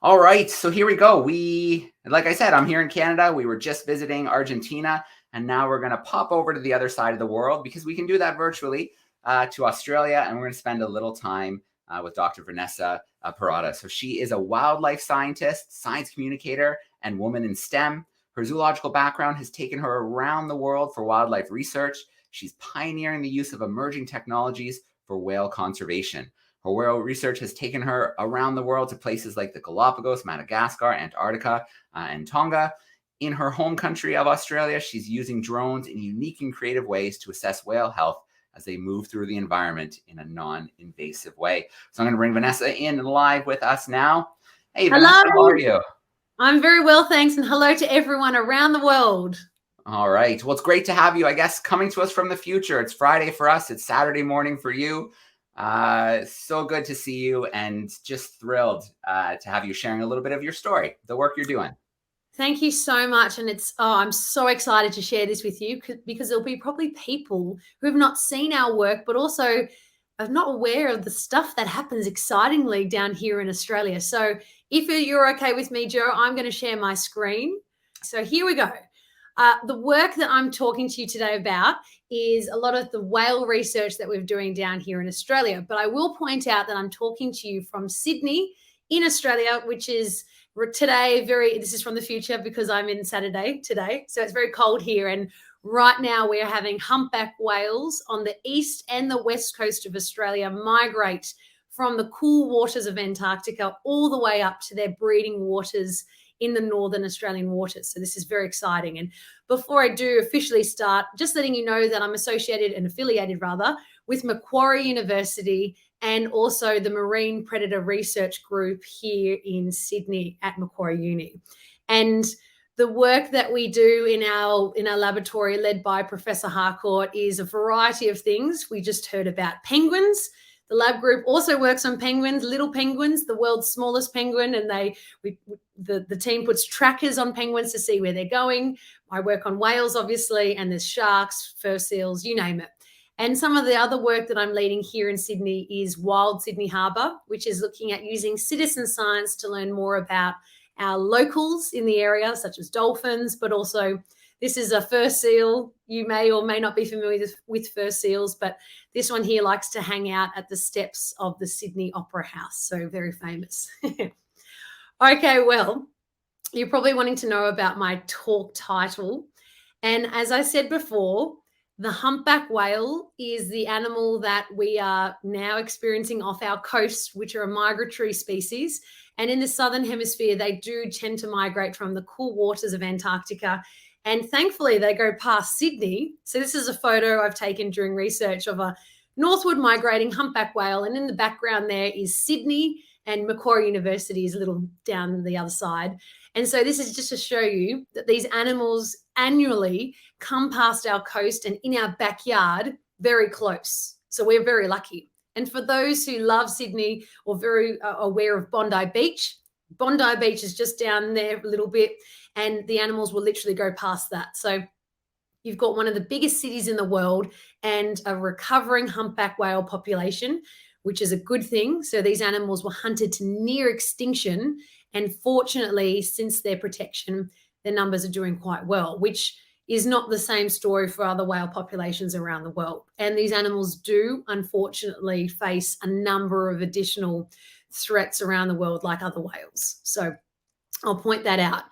All right, so here we go. Like I said, I'm here in Canada. We were just visiting Argentina, and now we're going to pop over to the other side of the world because we can do that virtually to Australia, and we're going to spend a little time with Dr. Vanessa Pirotta. So she is a wildlife scientist, science communicator, and woman in STEM. Her zoological background has taken her around the world for wildlife research. She's pioneering the use of emerging technologies for whale conservation. Her whale research has taken her around the world to places like the Galapagos, Madagascar, Antarctica, and Tonga. In her home country of Australia, she's using drones in unique and creative ways to assess whale health as they move through the environment in a non-invasive way. So I'm going to bring Vanessa in live with us now. Hey, Hello. Vanessa, how are you? I'm very well, thanks, and hello to everyone around the world. All right. Well, it's great to have you, I guess, coming to us from the future. It's Friday for us. It's Saturday morning for you. So good to see you and just thrilled to have you sharing a little bit of your story, the work you're doing. Thank you so much. And I'm so excited to share this with you because there'll be probably people who have not seen our work, but also are not aware of the stuff that happens excitingly down here in Australia. So if you're okay with me, Joe, I'm going to share my screen. So here we go. The work that I'm talking to you today about is a lot of the whale research that we're doing down here in Australia. But I will point out that I'm talking to you from Sydney in Australia, which is today this is from the future because I'm in Saturday today. So it's very cold here. And right now we're having humpback whales on the east and the west coast of Australia migrate from the cool waters of Antarctica all the way up to their breeding waters in the northern Australian waters. So this is very exciting. And before I do officially start, just letting you know that I'm affiliated with Macquarie University and also the Marine Predator Research Group here in Sydney at Macquarie Uni. And the work that we do in our laboratory led by Professor Harcourt is a variety of things. We just heard about penguins. The lab group also works on penguins, little penguins, the world's smallest penguin, and the team puts trackers on penguins to see where they're going. I work on whales, obviously, and there's sharks, fur seals, you name it. And some of the other work that I'm leading here in Sydney is Wild Sydney Harbour, which is looking at using citizen science to learn more about our locals in the area, such as dolphins, but also this is a fur seal. You may or may not be familiar with fur seals, but this one here likes to hang out at the steps of the Sydney Opera House, so very famous. Okay, well, you're probably wanting to know about my talk title. And as I said before, the humpback whale is the animal that we are now experiencing off our coast, which are a migratory species. And in the southern hemisphere, they do tend to migrate from the cool waters of Antarctica. And thankfully, they go past Sydney. So this is a photo I've taken during research of a northward migrating humpback whale. And in the background there is Sydney, and Macquarie University is a little down the other side. And so this is just to show you that these animals annually come past our coast and in our backyard very close. So we're very lucky. And for those who love Sydney or very aware of Bondi Beach is just down there a little bit, and the animals will literally go past that. So you've got one of the biggest cities in the world and a recovering humpback whale population, which is a good thing. So these animals were hunted to near extinction. And fortunately, since their protection, their numbers are doing quite well, which is not the same story for other whale populations around the world. And these animals do, unfortunately, face a number of additional threats around the world like other whales. So I'll point that out.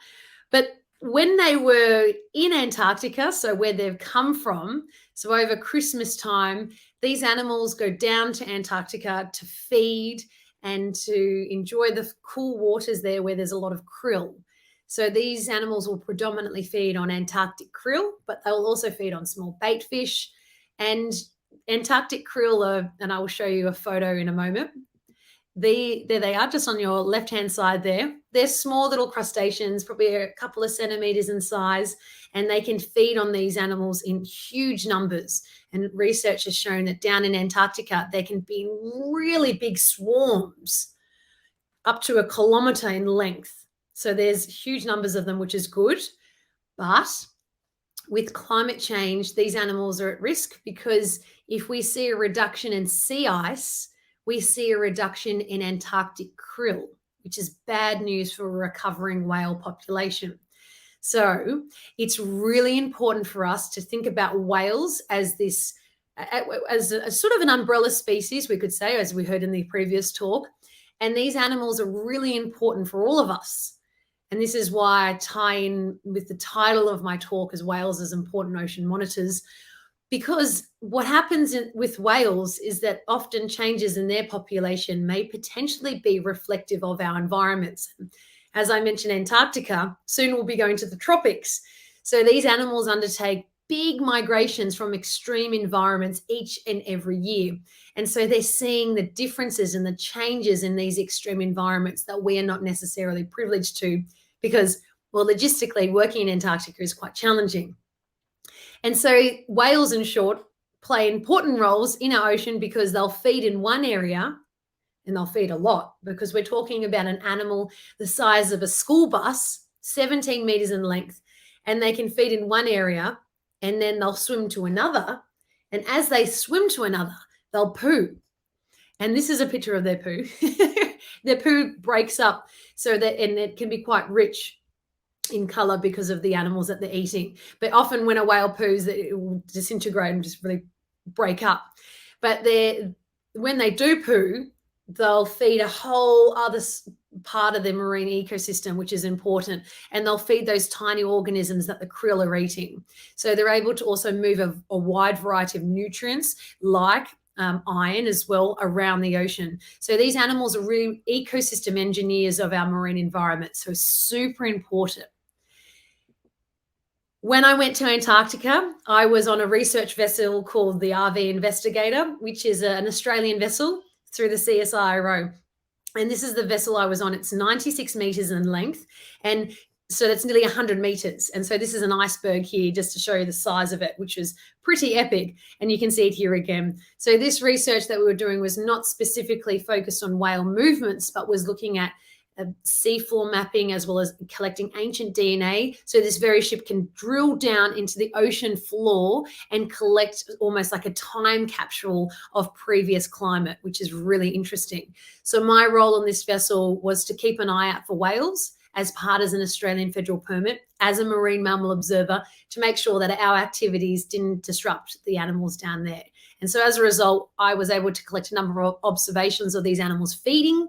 But when they were in Antarctica, so where they've come from, so over Christmas time, these animals go down to Antarctica to feed and to enjoy the cool waters there where there's a lot of krill. So these animals will predominantly feed on Antarctic krill, but they'll also feed on small bait fish. And Antarctic krill are, and I will show you a photo in a moment. There they are, just on your left-hand side there. They're small little crustaceans, probably a couple of centimeters in size, and they can feed on these animals in huge numbers. And research has shown that down in Antarctica, they can be in really big swarms, up to 1 kilometer in length. So there's huge numbers of them, which is good. But with climate change, these animals are at risk because if we see a reduction in sea ice, we see a reduction in Antarctic krill, which is bad news for a recovering whale population. So it's really important for us to think about whales as this, as a sort of an umbrella species, we could say, as we heard in the previous talk. And these animals are really important for all of us. And this is why I tie in with the title of my talk as Whales as Important Ocean Monitors, because what happens with whales is that often changes in their population may potentially be reflective of our environments. As I mentioned, Antarctica, soon we'll be going to the tropics. So these animals undertake big migrations from extreme environments each and every year. And so they're seeing the differences and the changes in these extreme environments that we are not necessarily privileged to, because, well, logistically, working in Antarctica is quite challenging. And so whales, in short, play important roles in our ocean because they'll feed in one area, and they'll feed a lot, because we're talking about an animal the size of a school bus, 17 meters in length, and they can feed in one area, and then they'll swim to another. And as they swim to another, they'll poo. And this is a picture of their poo. Their poo breaks up so that, and it can be quite rich in color because of the animals that they're eating. But often when a whale poos, it will disintegrate and just really break up. But when they do poo, they'll feed a whole other part of their marine ecosystem, which is important. And they'll feed those tiny organisms that the krill are eating. So they're able to also move a wide variety of nutrients like iron as well around the ocean. So these animals are really ecosystem engineers of our marine environment. So super important. When I went to Antarctica, I was on a research vessel called the RV Investigator, which is an Australian vessel through the CSIRO. And this is the vessel I was on. It's 96 meters in length. And so that's nearly 100 meters. And so this is an iceberg here just to show you the size of it, which is pretty epic. And you can see it here again. So this research that we were doing was not specifically focused on whale movements, but was looking at seafloor mapping as well as collecting ancient DNA. So this very ship can drill down into the ocean floor and collect almost like a time capsule of previous climate, which is really interesting. So my role on this vessel was to keep an eye out for whales as part of an Australian federal permit as a marine mammal observer to make sure that our activities didn't disrupt the animals down there. And so as a result, I was able to collect a number of observations of these animals feeding.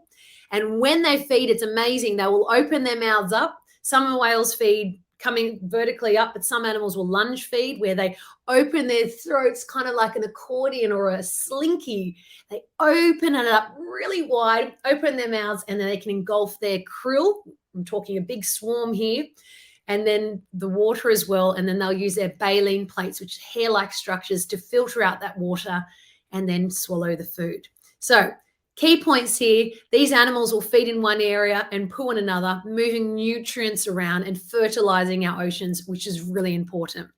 And when they feed, it's amazing. They will open their mouths up. Some whales feed coming vertically up, but some animals will lunge feed where they open their throats kind of like an accordion or a slinky. They open it up really wide, open their mouths, and then they can engulf their krill. I'm talking a big swarm here. And then the water as well. And then they'll use their baleen plates, which are hair-like structures, to filter out that water and then swallow the food. So key points here, these animals will feed in one area and poo in another, moving nutrients around and fertilizing our oceans, which is really important.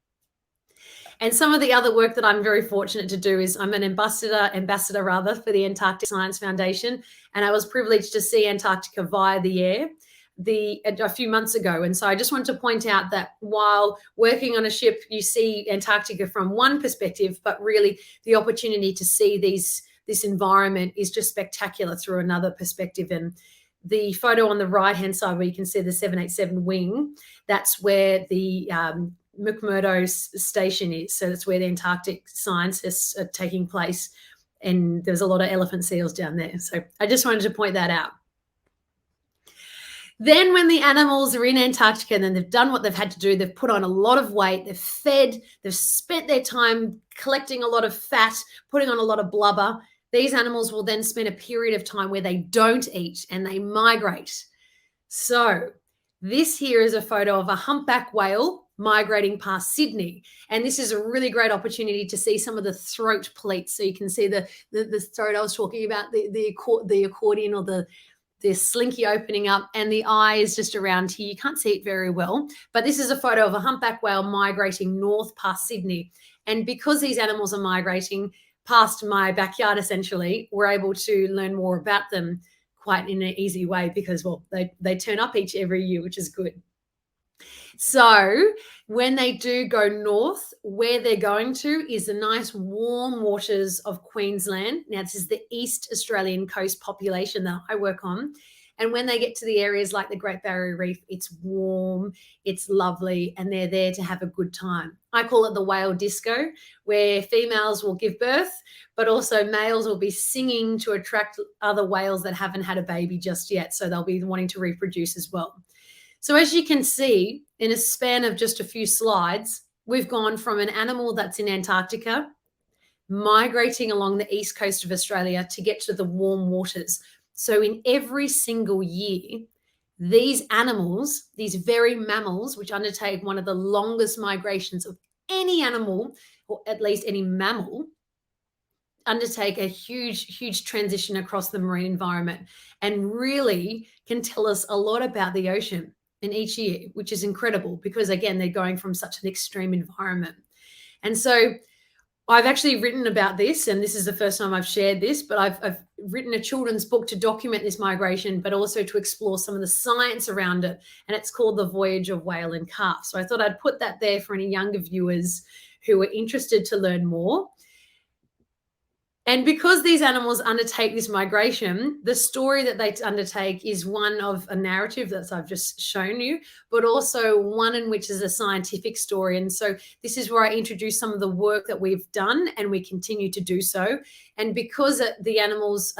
And some of the other work that I'm very fortunate to do is I'm an ambassador for the Antarctic Science Foundation. And I was privileged to see Antarctica via the air a few months ago. And so I just wanted to point out that while working on a ship, you see Antarctica from one perspective, but really the opportunity to see this environment is just spectacular through another perspective. And the photo on the right-hand side where you can see the 787 wing, that's where the McMurdo station is. So that's where the Antarctic scientists are taking place. And there's a lot of elephant seals down there. So I just wanted to point that out. Then when the animals are in Antarctica and then they've done what they've had to do, they've put on a lot of weight, they've fed, they've spent their time collecting a lot of fat, putting on a lot of blubber, these animals will then spend a period of time where they don't eat and they migrate. So this here is a photo of a humpback whale migrating past Sydney. And this is a really great opportunity to see some of the throat pleats. So you can see the throat I was talking about, the accordion or the slinky opening up, and the eye is just around here. You can't see it very well, but this is a photo of a humpback whale migrating north past Sydney. And because these animals are migrating past my backyard, essentially, we're able to learn more about them quite in an easy way because, well, they turn up every year, which is good. So when they do go north, where they're going to is the nice warm waters of Queensland. Now, this is the East Australian coast population that I work on. And when they get to the areas like the Great Barrier Reef, it's warm, it's lovely, and they're there to have a good time. I call it the whale disco, where females will give birth, but also males will be singing to attract other whales that haven't had a baby just yet. So they'll be wanting to reproduce as well. So as you can see, in a span of just a few slides, we've gone from an animal that's in Antarctica, migrating along the east coast of Australia to get to the warm waters. So in every single year, these animals, these very mammals, which undertake one of the longest migrations of any animal, or at least any mammal, undertake a huge transition across the marine environment and really can tell us a lot about the ocean in each year, which is incredible because, again, they're going from such an extreme environment. And so I've actually written about this, and this is the first time I've shared this, but I've written a children's book to document this migration, but also to explore some of the science around it. And it's called The Voyage of Whale and Calf. So I thought I'd put that there for any younger viewers who are interested to learn more. And because these animals undertake this migration, the story that they undertake is one of a narrative that I've just shown you, but also one in which is a scientific story. And so this is where I introduce some of the work that we've done and we continue to do so. And because the animals,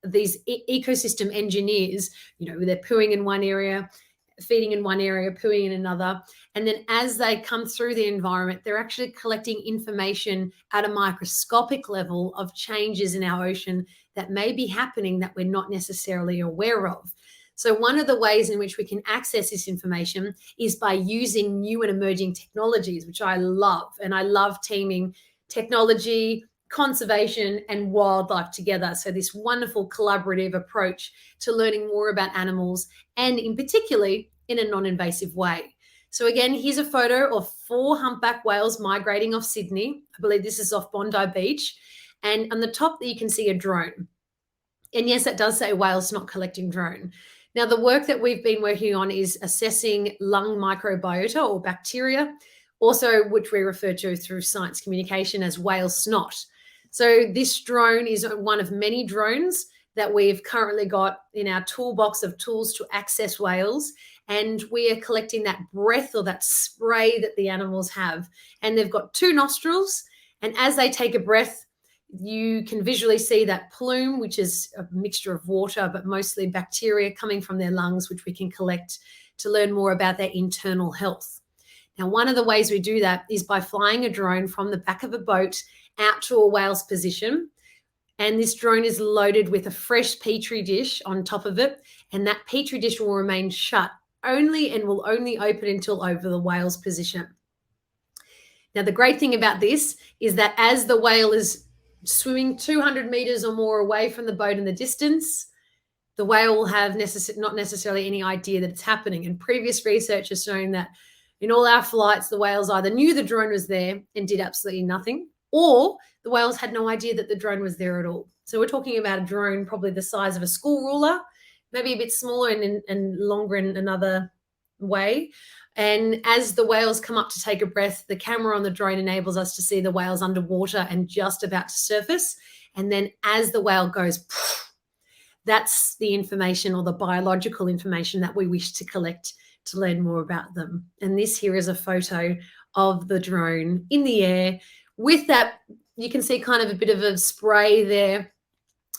these ecosystem engineers, they're pooing in one area, feeding in one area, pooing in another. And then as they come through the environment, they're actually collecting information at a microscopic level of changes in our ocean that may be happening that we're not necessarily aware of. So one of the ways in which we can access this information is by using new and emerging technologies, which I love. And I love teaming technology, conservation, and wildlife together. So this wonderful collaborative approach to learning more about animals, and in particularly in a non-invasive way. So again, here's a photo of 4 humpback whales migrating off Sydney. I believe this is off Bondi Beach. And on the top there you can see a drone. And yes, that does say whales not collecting drone. Now, the work that we've been working on is assessing lung microbiota or bacteria, also which we refer to through science communication as whale snot. So this drone is one of many drones that we've currently got in our toolbox of tools to access whales. And we are collecting that breath or that spray that the animals have. And they've got 2 nostrils. And as they take a breath, you can visually see that plume, which is a mixture of water, but mostly bacteria coming from their lungs, which we can collect to learn more about their internal health. Now, one of the ways we do that is by flying a drone from the back of a boat out to a whale's position. And this drone is loaded with a fresh petri dish on top of it. And that petri dish will remain shut and will only open until over the whale's position. Now, the great thing about this is that as the whale is swimming 200 meters or more away from the boat in the distance, the whale will have not necessarily any idea that it's happening. And previous research has shown that in all our flights, the whales either knew the drone was there and did absolutely nothing, or the whales had no idea that the drone was there at all. So we're talking about a drone probably the size of a school ruler, maybe a bit smaller and longer in another way. And as the whales come up to take a breath, the camera on the drone enables us to see the whales underwater and just about to surface. And then as the whale goes, that's the information or the biological information that we wish to collect to learn more about them. And this here is a photo of the drone in the air with that. You can see kind of a bit of a spray there,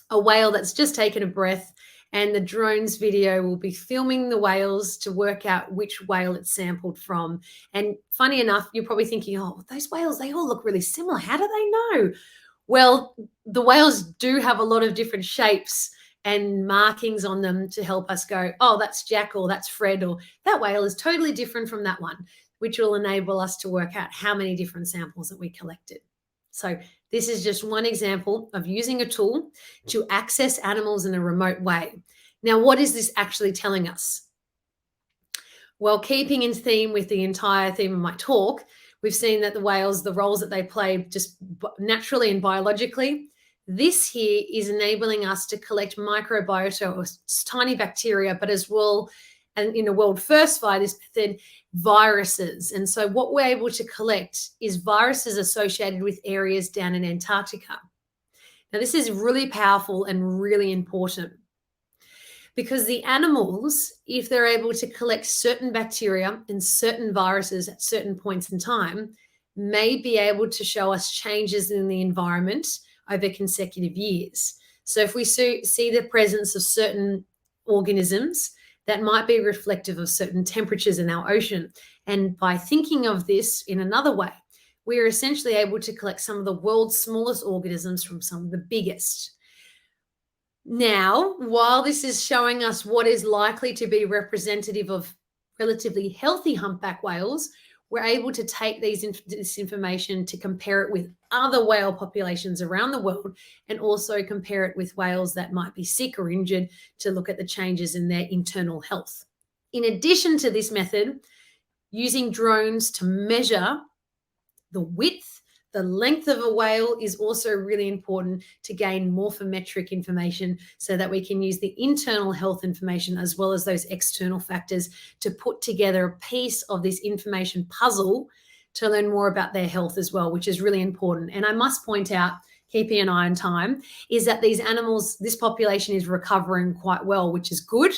a whale that's just taken a breath, and the drone's video will be filming the whales to work out which whale it's sampled from. And funny enough, you're probably thinking, oh, those whales, they all look really similar. How do they know? Well, the whales do have a lot of different shapes and markings on them to help us go, oh, that's Jack, or that's Fred, or that whale is totally different from that one, which will enable us to work out how many different samples that we collected. So this is just one example of using a tool to access animals in a remote way. Now, what is this actually telling us? Well, keeping in theme with the entire theme of my talk, we've seen that the whales, the roles that they play just naturally and biologically, this here is enabling us to collect microbiota or tiny bacteria, but as well, and in a world first via this method, viruses. And so what we're able to collect is viruses associated with areas down in Antarctica. Now, this is really powerful and really important because the animals, if they're able to collect certain bacteria and certain viruses at certain points in time, may be able to show us changes in the environment over consecutive years. So if we see the presence of certain organisms, that might be reflective of certain temperatures in our ocean. And by thinking of this in another way, we are essentially able to collect some of the world's smallest organisms from some of the biggest. Now, while this is showing us what is likely to be representative of relatively healthy humpback whales, we're able to take this information to compare it with other whale populations around the world, and also compare it with whales that might be sick or injured to look at the changes in their internal health. In addition to this method, using drones to measure the width, the length of a whale is also really important to gain morphometric information so that we can use the internal health information as well as those external factors to put together a piece of this information puzzle to learn more about their health as well, which is really important. And I must point out, keeping an eye on time, is that these animals, this population is recovering quite well, which is good.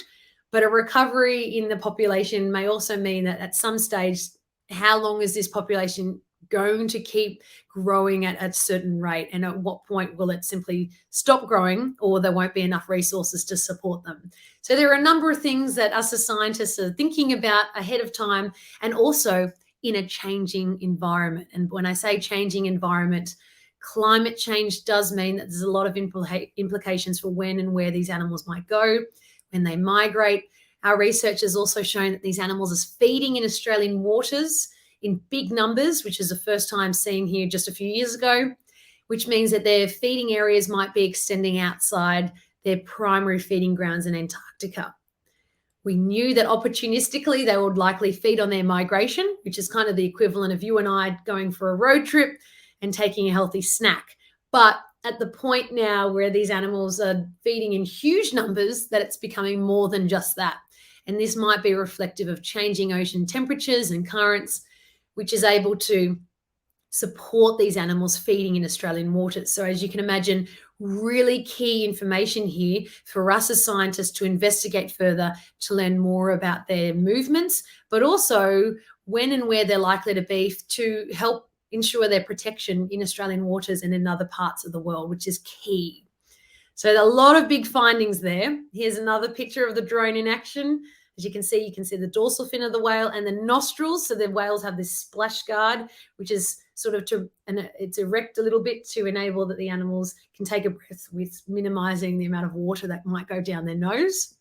But a recovery in the population may also mean that at some stage, how long is this population going to keep growing at a certain rate, and at what point will it simply stop growing, or there won't be enough resources to support them? So there are a number of things that us as scientists are thinking about ahead of time, and also in a changing environment. And when I say changing environment, climate change does mean that there's a lot of implications for when and where these animals might go when they migrate. Our research has also shown that these animals are feeding in Australian waters in big numbers, which is the first time seen here just a few years ago, which means that their feeding areas might be extending outside their primary feeding grounds in Antarctica. We knew that opportunistically they would likely feed on their migration, which is kind of the equivalent of you and I going for a road trip and taking a healthy snack. But at the point now where these animals are feeding in huge numbers, that it's becoming more than just that. And this might be reflective of changing ocean temperatures and currents, which is able to support these animals feeding in Australian waters. So as you can imagine, really key information here for us as scientists to investigate further, to learn more about their movements, but also when and where they're likely to be, to help ensure their protection in Australian waters and in other parts of the world, which is key. So a lot of big findings there. Here's another picture of the drone in action. As you can see the dorsal fin of the whale and the nostrils. So the whales have this splash guard, which is sort of it's erect a little bit to enable that the animals can take a breath with minimizing the amount of water that might go down their nose.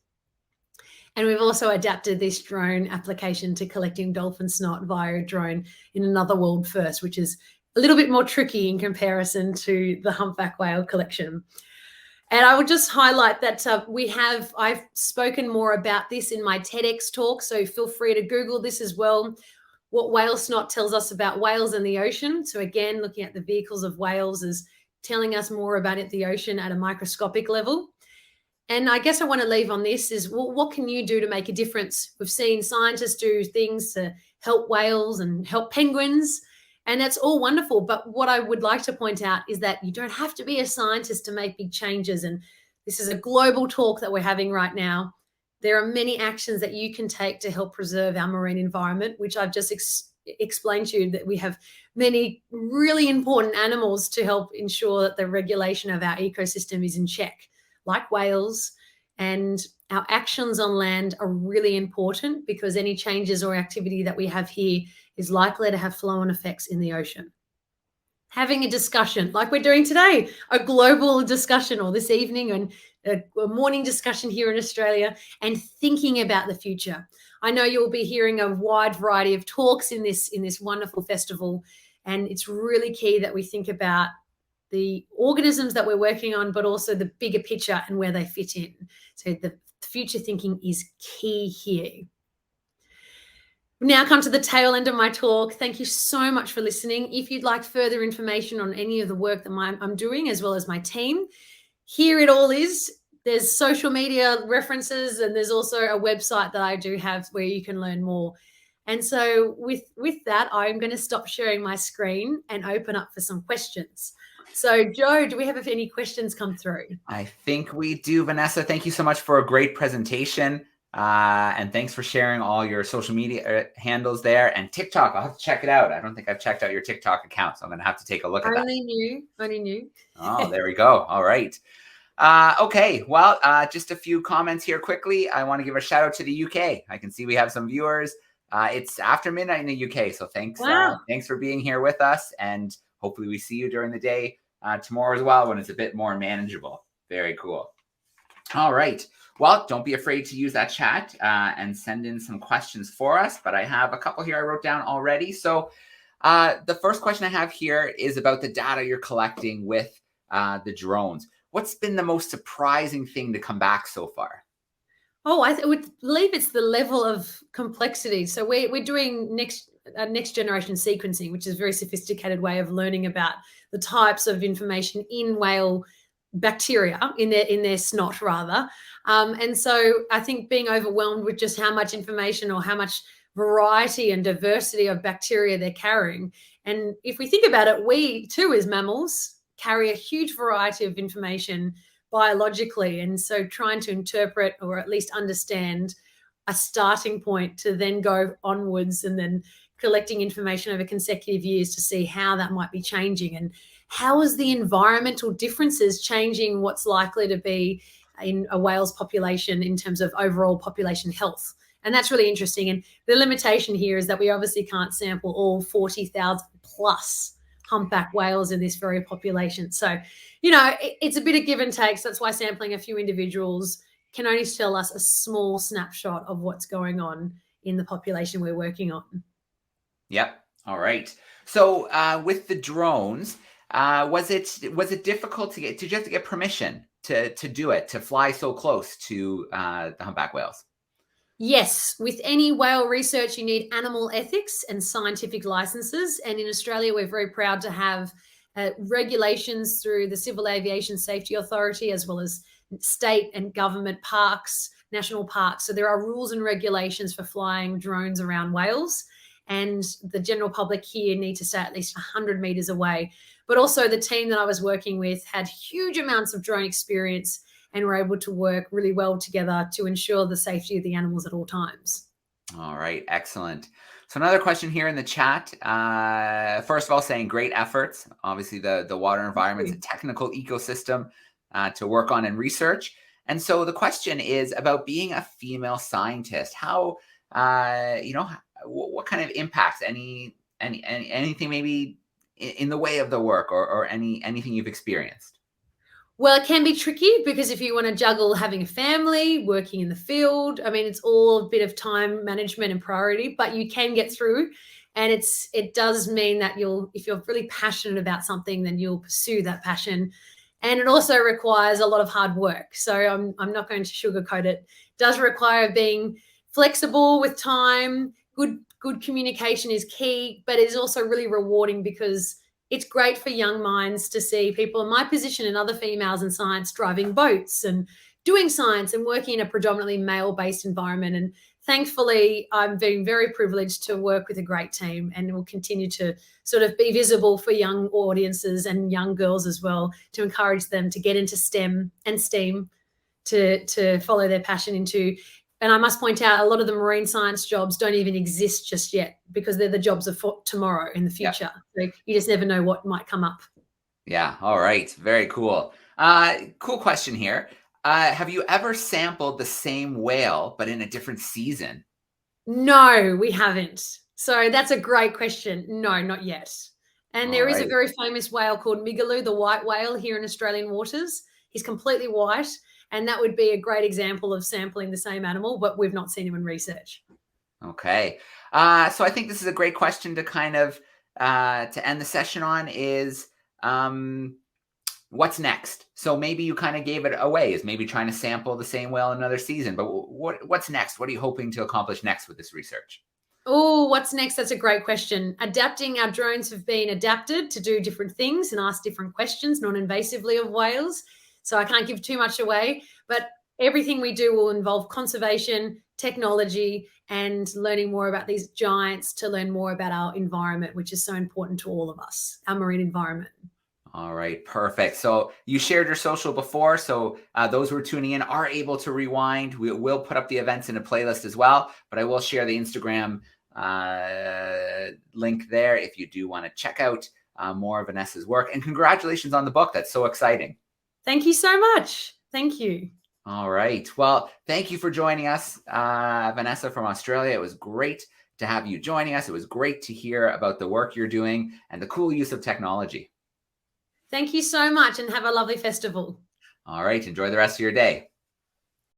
And we've also adapted this drone application to collecting dolphin snot via a drone in another world first, which is a little bit more tricky in comparison to the humpback whale collection. And I would just highlight that I've spoken more about this in my TEDx talk, so feel free to Google this as well, what whale snot tells us about whales in the ocean. So again, looking at the vehicles of whales is telling us more about the ocean at a microscopic level. And I guess I want to leave on this is, well, what can you do to make a difference? We've seen scientists do things to help whales and help penguins, and that's all wonderful. But what I would like to point out is that you don't have to be a scientist to make big changes. And this is a global talk that we're having right now. There are many actions that you can take to help preserve our marine environment, which I've just explained to you, that we have many really important animals to help ensure that the regulation of our ecosystem is in check, like whales. And our actions on land are really important because any changes or activity that we have here is likely to have flow-on effects in the ocean. Having a discussion like we're doing today, a global discussion, or this evening, and a morning discussion here in Australia, and thinking about the future. I know you'll be hearing a wide variety of talks in this wonderful festival, and it's really key that we think about the organisms that we're working on, but also the bigger picture and where they fit in. So the future thinking is key here. We now come to the tail end of my talk. Thank you so much for listening. If you'd like further information on any of the work that I'm doing, as well as my team, here it all is. There's social media references, and there's also a website that I do have where you can learn more. And so with that, I'm going to stop sharing my screen and open up for some questions. So, Joe, do we have any questions come through? I think we do. Vanessa, thank you so much for a great presentation. And thanks for sharing all your social media handles there and TikTok. I'll have to check it out. I don't think I've checked out your TikTok account, so I'm going to have to take a look at that. Only new. Oh, there we go. All right. Okay, well, just a few comments here quickly. I want to give a shout out to the UK. I can see we have some viewers. It's after midnight in the UK, so thanks. Wow. Thanks for being here with us, and hopefully we see you during the day tomorrow as well when it's a bit more manageable. Very cool. All right. Well, don't be afraid to use that chat and send in some questions for us, but I have a couple here I wrote down already. So the first question I have here is about the data you're collecting with the drones. What's been the most surprising thing to come back so far? Oh, I would believe it's the level of complexity. So we're doing next generation sequencing, which is a very sophisticated way of learning about the types of information in whale bacteria in their snot rather. And so I think being overwhelmed with just how much information or how much variety and diversity of bacteria they're carrying. And if we think about it, we too as mammals carry a huge variety of information biologically. And so trying to interpret or at least understand a starting point to then go onwards and then collecting information over consecutive years to see how that might be changing and how is the environmental differences changing what's likely to be in a whale's population in terms of overall population health. And that's really interesting. And the limitation here is that we obviously can't sample all 40,000 plus humpback whales in this very population. So, it's a bit of give and take. So that's why sampling a few individuals can only tell us a small snapshot of what's going on in the population we're working on. Yep. All right. So with the drones, was it difficult to get? Did you have to get permission to do it, to fly so close to the humpback whales? Yes, with any whale research, you need animal ethics and scientific licenses. And in Australia, we're very proud to have regulations through the Civil Aviation Safety Authority, as well as state and government parks, national parks. So there are rules and regulations for flying drones around whales. And the general public here need to stay at least 100 meters away. But also the team that I was working with had huge amounts of drone experience and were able to work really well together to ensure the safety of the animals at all times. All right, excellent. So another question here in the chat. First of all, saying great efforts. Obviously, the water environment is a technical ecosystem to work on and research. And so the question is about being a female scientist. How, what kind of impacts, anything maybe in the way of the work or anything you've experienced? Well, it can be tricky because if you want to juggle having a family, working in the field, I mean, it's all a bit of time management and priority, but you can get through. And it does mean that if you're really passionate about something, then you'll pursue that passion. And it also requires a lot of hard work. So I'm not going to sugarcoat it. It does require being flexible with time. Good communication is key, but it's also really rewarding because it's great for young minds to see people in my position and other females in science driving boats and doing science and working in a predominantly male-based environment. And thankfully, I'm being very privileged to work with a great team and will continue to sort of be visible for young audiences and young girls as well, to encourage them to get into STEM and STEAM, to follow their passion into. And I must point out, a lot of the marine science jobs don't even exist just yet because they're the jobs of tomorrow in the future. Yeah. So you just never know what might come up. Yeah. All right. Very cool. Cool question here. Have you ever sampled the same whale, but in a different season? No, we haven't. So that's a great question. No, not yet. And there is a very famous whale called Migaloo, the white whale, here in Australian waters. He's completely white. And that would be a great example of sampling the same animal, but we've not seen him in research. Okay. So I think this is a great question to kind of to end the session on is what's next? So maybe you kind of gave it away, is maybe trying to sample the same whale in another season, but what's next? What are you hoping to accomplish next with this research? Oh, what's next? That's a great question. Adapting, our drones have been adapted to do different things and ask different questions non-invasively of whales. So I can't give too much away, but everything we do will involve conservation, technology, and learning more about these giants to learn more about our environment, which is so important to all of us, our marine environment. All right, perfect. So you shared your social before, so those who are tuning in are able to rewind. We will put up the events in a playlist as well, but I will share the Instagram link there if you do want to check out more of Vanessa's work. And congratulations on the book. That's so exciting. Thank you so much. Thank you. All right. Well, thank you for joining us, Vanessa from Australia. It was great to have you joining us. It was great to hear about the work you're doing and the cool use of technology. Thank you so much and have a lovely festival. All right. Enjoy the rest of your day.